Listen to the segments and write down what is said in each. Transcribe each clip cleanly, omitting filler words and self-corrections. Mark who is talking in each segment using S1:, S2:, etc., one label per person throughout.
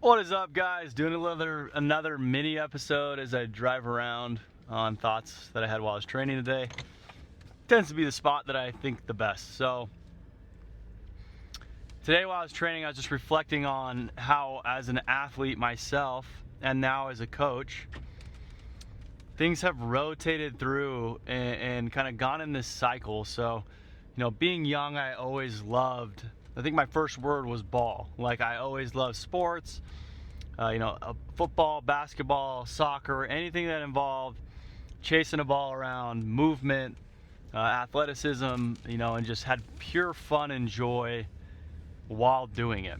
S1: What is up, guys? Doing another mini episode as I drive around on thoughts that I had while I was training today. Tends to be the spot that I think the best. So today while I was training, I was just reflecting on how, as an athlete myself and now as a coach, things have rotated through and kind of gone in this cycle. So, being young, I think my first word was ball. Like, I always loved sports, football, basketball, soccer, anything that involved chasing a ball around, movement, athleticism, and just had pure fun and joy while doing it.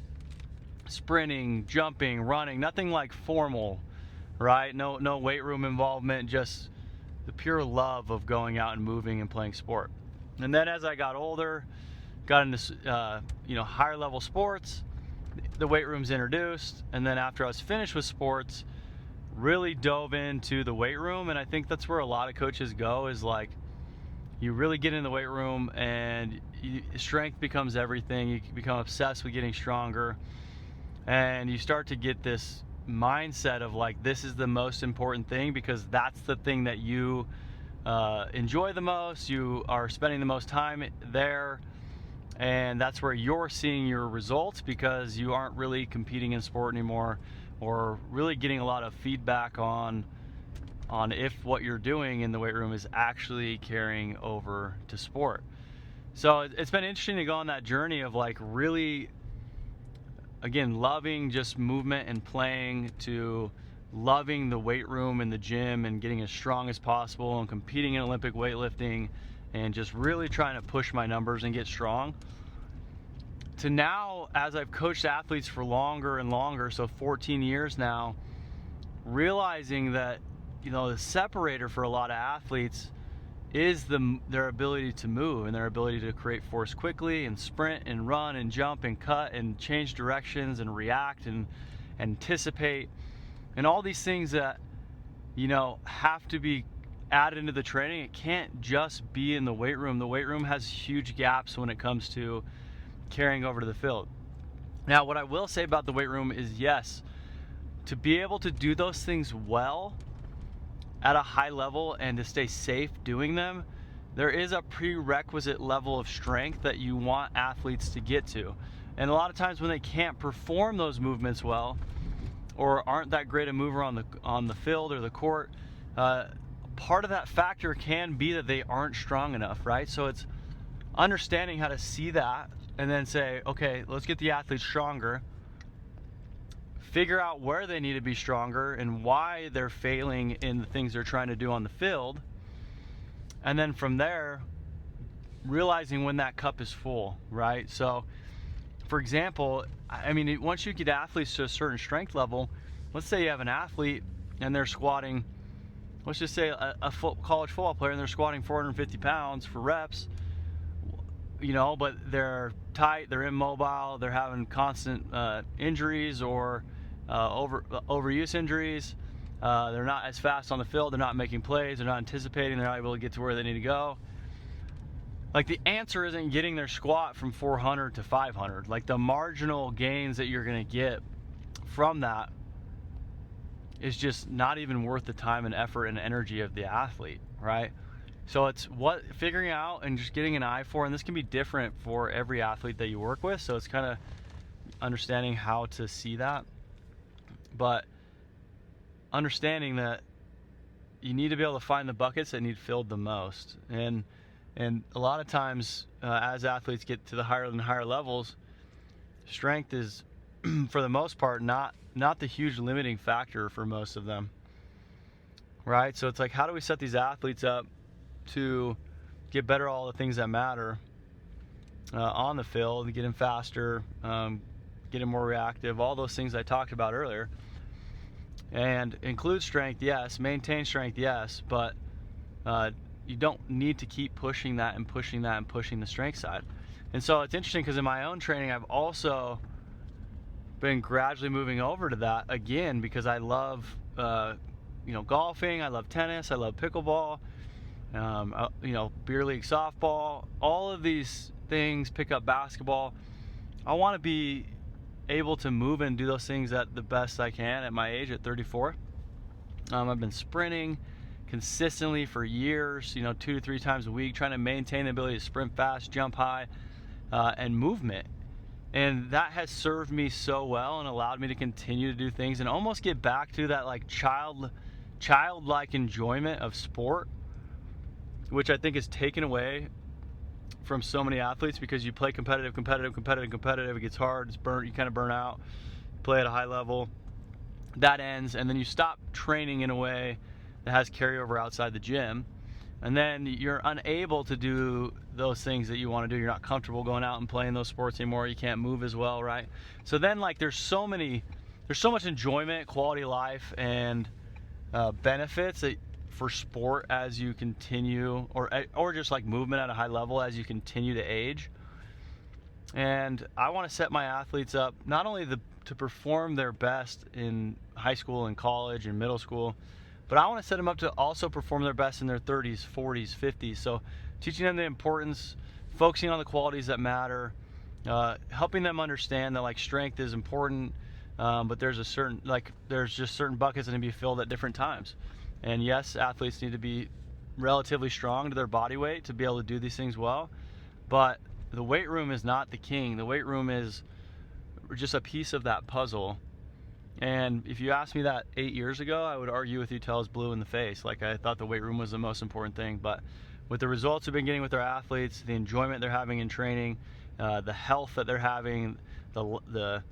S1: Sprinting, jumping, running, nothing like formal, right? No weight room involvement, just the pure love of going out and moving and playing sport. And then as I got older, got into higher level sports, the weight room's introduced, and then after I was finished with sports, really dove into the weight room. And I think that's where a lot of coaches go, is like, you really get in the weight room and strength becomes everything. You become obsessed with getting stronger, and you start to get this mindset of like, this is the most important thing because that's the thing that you enjoy the most. You are spending the most time there, and that's where you're seeing your results because you aren't really competing in sport anymore, or really getting a lot of feedback on if what you're doing in the weight room is actually carrying over to sport. So it's been interesting to go on that journey of like really, again, loving just movement and playing, to loving the weight room and the gym and getting as strong as possible and competing in Olympic weightlifting and just really trying to push my numbers and get strong, to now, as I've coached athletes for longer and longer, so 14 years now, realizing that, the separator for a lot of athletes is their ability to move and their ability to create force quickly and sprint and run and jump and cut and change directions and react and anticipate, and all these things that, have to be added into the training. It can't just be in the weight room. The weight room has huge gaps when it comes to carrying over to the field. Now, what I will say about the weight room is, yes, to be able to do those things well at a high level and to stay safe doing them, there is a prerequisite level of strength that you want athletes to get to. And a lot of times when they can't perform those movements well, or aren't that great a mover on the field or the court, part of that factor can be that they aren't strong enough, right? So it's understanding how to see that and then say, okay, let's get the athletes stronger, figure out where they need to be stronger and why they're failing in the things they're trying to do on the field, and then from there, realizing when that cup is full, right? So, for example, once you get athletes to a certain strength level, let's say you have an athlete and they're squatting, let's just say a college football player, and they're squatting 450 pounds for reps, but they're tight, they're immobile, they're having constant injuries or overuse injuries. They're not as fast on the field, they're not making plays, they're not anticipating, they're not able to get to where they need to go. Like, the answer isn't getting their squat from 400 to 500. Like, the marginal gains that you're going to get from that is just not even worth the time and effort and energy of the athlete, right? So it's figuring out and just getting an eye for, and this can be different for every athlete that you work with. So it's kind of understanding how to see that, but understanding that you need to be able to find the buckets that need filled the most. And a lot of times, as athletes get to the higher and higher levels, strength is, for the most part, not the huge limiting factor for most of them, right? So it's like, how do we set these athletes up to get better at all the things that matter on the field, get them faster, get them more reactive, all those things I talked about earlier. And include strength, yes, maintain strength, yes, but you don't need to keep pushing that and pushing that and pushing the strength side. And so it's interesting because in my own training, I've also been gradually moving over to that again, because I love golfing, I love tennis, I love pickleball, beer league softball, all of these things, pick up basketball. I want to be able to move and do those things at the best I can at my age, at 34. I've been sprinting consistently for years, 2 to 3 times a week, trying to maintain the ability to sprint fast, jump high, and movement. And that has served me so well and allowed me to continue to do things and almost get back to that like childlike enjoyment of sport, which I think is taken away from so many athletes, because you play competitive, it gets hard, it's burnt, you kind of burn out, play at a high level, that ends, and then you stop training in a way that has carryover outside the gym, and then you're unable to do those things that you want to do. You're not comfortable going out and playing those sports anymore. You can't move as well, right? So then like there's so much enjoyment, quality of life, and benefits for sport as you continue, or just like movement at a high level as you continue to age. And I want to set my athletes up not only to perform their best in high school and college and middle school, but I want to set them up to also perform their best in their 30s, 40s, 50s. So teaching them the importance, focusing on the qualities that matter, helping them understand that like strength is important, but there's just certain buckets that need to be filled at different times. And yes, athletes need to be relatively strong to their body weight to be able to do these things well, but the weight room is not the king. The weight room is just a piece of that puzzle. And if you asked me that 8 years ago, I would argue with you till I was blue in the face. Like, I thought the weight room was the most important thing. But with the results we've been getting with our athletes, the enjoyment they're having in training, the health that they're having, the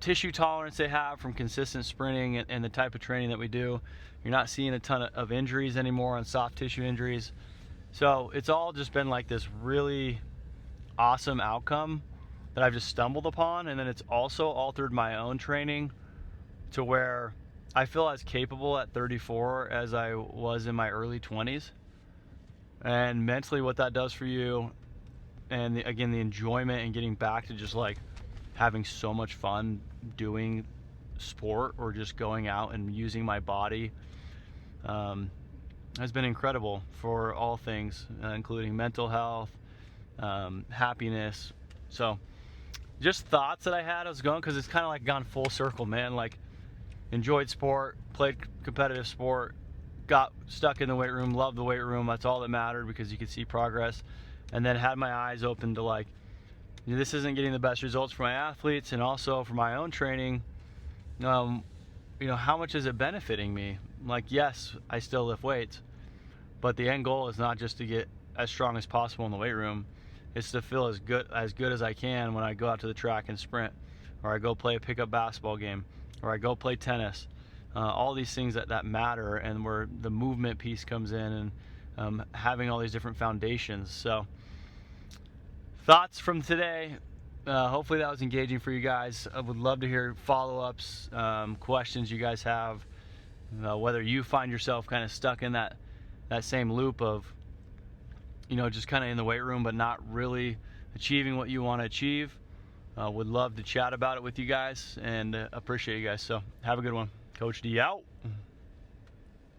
S1: tissue tolerance they have from consistent sprinting and the type of training that we do, you're not seeing a ton of injuries anymore, on soft tissue injuries. So it's all just been like this really awesome outcome that I've just stumbled upon. And then it's also altered my own training to where I feel as capable at 34 as I was in my early 20s. And mentally what that does for you, and again, the enjoyment and getting back to just like having so much fun doing sport or just going out and using my body, has been incredible for all things, including mental health, happiness. So just thoughts that I had, I was going, because it's kind of like gone full circle, man. Like, enjoyed sport, played competitive sport, got stuck in the weight room, loved the weight room. That's all that mattered, because you could see progress. And then had my eyes open to like, this isn't getting the best results for my athletes, and also for my own training. How much is it benefiting me? Like, yes, I still lift weights, but the end goal is not just to get as strong as possible in the weight room. It's to feel as good as I can when I go out to the track and sprint, or I go play a pickup basketball game, or I go play tennis. All these things that matter, and where the movement piece comes in, and having all these different foundations. So thoughts from today. Hopefully that was engaging for you guys. I would love to hear follow-ups, questions you guys have, whether you find yourself kind of stuck in that same loop of, just kind of in the weight room but not really achieving what you want to achieve. Would love to chat about it with you guys, and appreciate you guys. So have a good one. Coach D out.